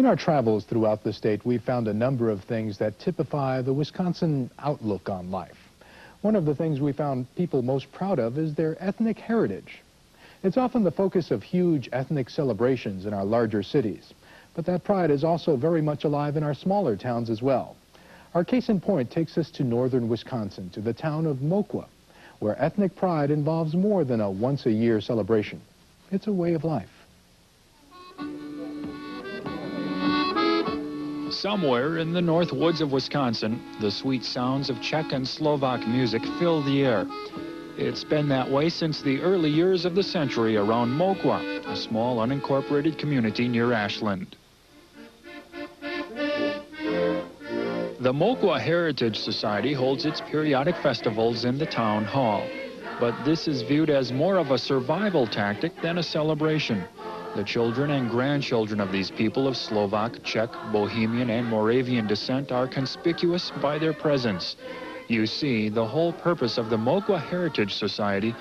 In our travels throughout the state, we've found a number of things that typify the Wisconsin outlook on life. One of the things we found people most proud of is their ethnic heritage. It's often the focus of huge ethnic celebrations in our larger cities, but that pride is also very much alive in our smaller towns as well. Our case in point takes us to northern Wisconsin, to the town of Moquah, where ethnic pride involves more than a once-a-year celebration. It's a way of life. Somewhere in the north woods of Wisconsin, the sweet sounds of Czech and Slovak music fill the air. It's been that way since the early years of the century around Moquah, a small unincorporated community near Ashland. The Moquah Heritage Society holds its periodic festivals in the town hall, but this is viewed as more of a survival tactic than a celebration. The children and grandchildren of these people of Slovak, Czech, Bohemian, and Moravian descent are conspicuous by their presence. You see, the whole purpose of the Moquah Heritage Society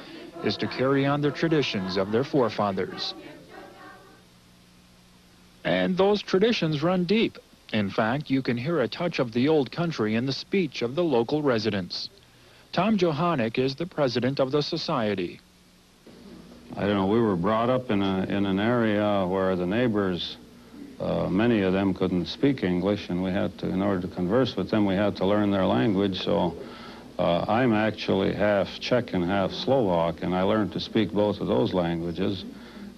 is to carry on the traditions of their forefathers. And those traditions run deep. In fact, you can hear a touch of the old country in the speech of the local residents. Tom Johannick is the president of the society. I don't know, we were brought up in an area where the neighbors, many of them couldn't speak English, and we had to, in order to converse with them, we had to learn their language. So I'm actually half Czech and half Slovak, and I learned to speak both of those languages.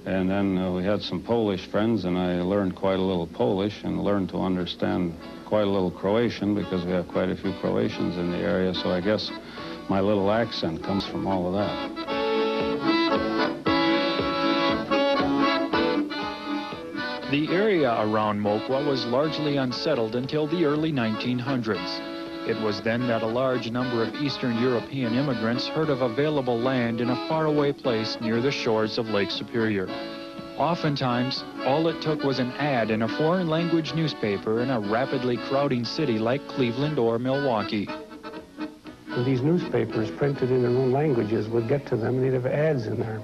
And then we had some Polish friends, and I learned quite a little Polish and learned to understand quite a little Croatian, because we have quite a few Croatians in the area. So I guess my little accent comes from all of that. The area around Moquah was largely unsettled until the early 1900s. It was then that a large number of Eastern European immigrants heard of available land in a faraway place near the shores of Lake Superior. Oftentimes, all it took was an ad in a foreign language newspaper in a rapidly crowding city like Cleveland or Milwaukee. These newspapers printed in their own languages would get to them, and they'd have ads in there.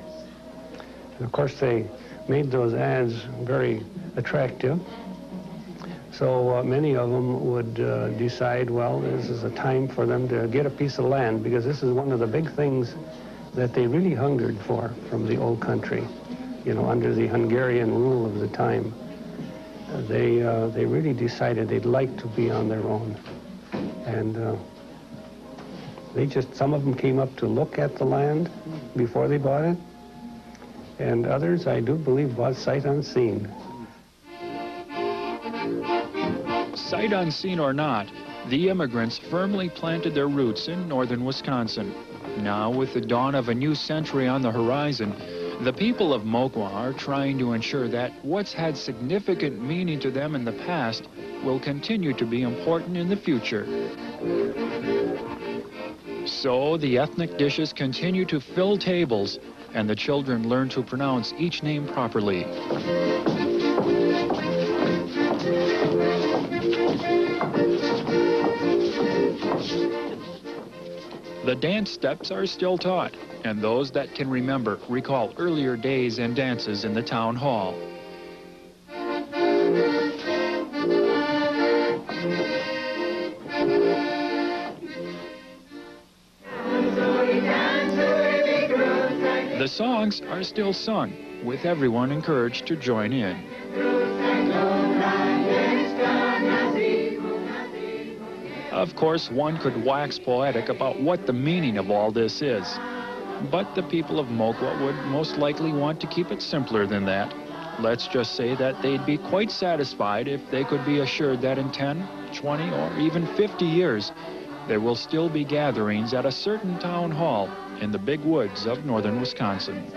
And of course, they made those ads very attractive. So many of them would decide, well, this is a time for them to get a piece of land, because this is one of the big things that they really hungered for from the old country. You know, under the Hungarian rule of the time, they really decided they'd like to be on their own. And some of them came up to look at the land before they bought it, and others, I do believe, bought sight unseen. Sight unseen or not, the immigrants firmly planted their roots in northern Wisconsin. Now, with the dawn of a new century on the horizon, the people of Moquah are trying to ensure that what's had significant meaning to them in the past will continue to be important in the future. So the ethnic dishes continue to fill tables, and the children learn to pronounce each name properly. The dance steps are still taught, and those that can remember recall earlier days and dances in the town hall. The songs are still sung, with everyone encouraged to join in. Of course, one could wax poetic about what the meaning of all this is. But the people of Moquah would most likely want to keep it simpler than that. Let's just say that they'd be quite satisfied if they could be assured that in 10, 20, or even 50 years, there will still be gatherings at a certain town hall in the big woods of northern Wisconsin.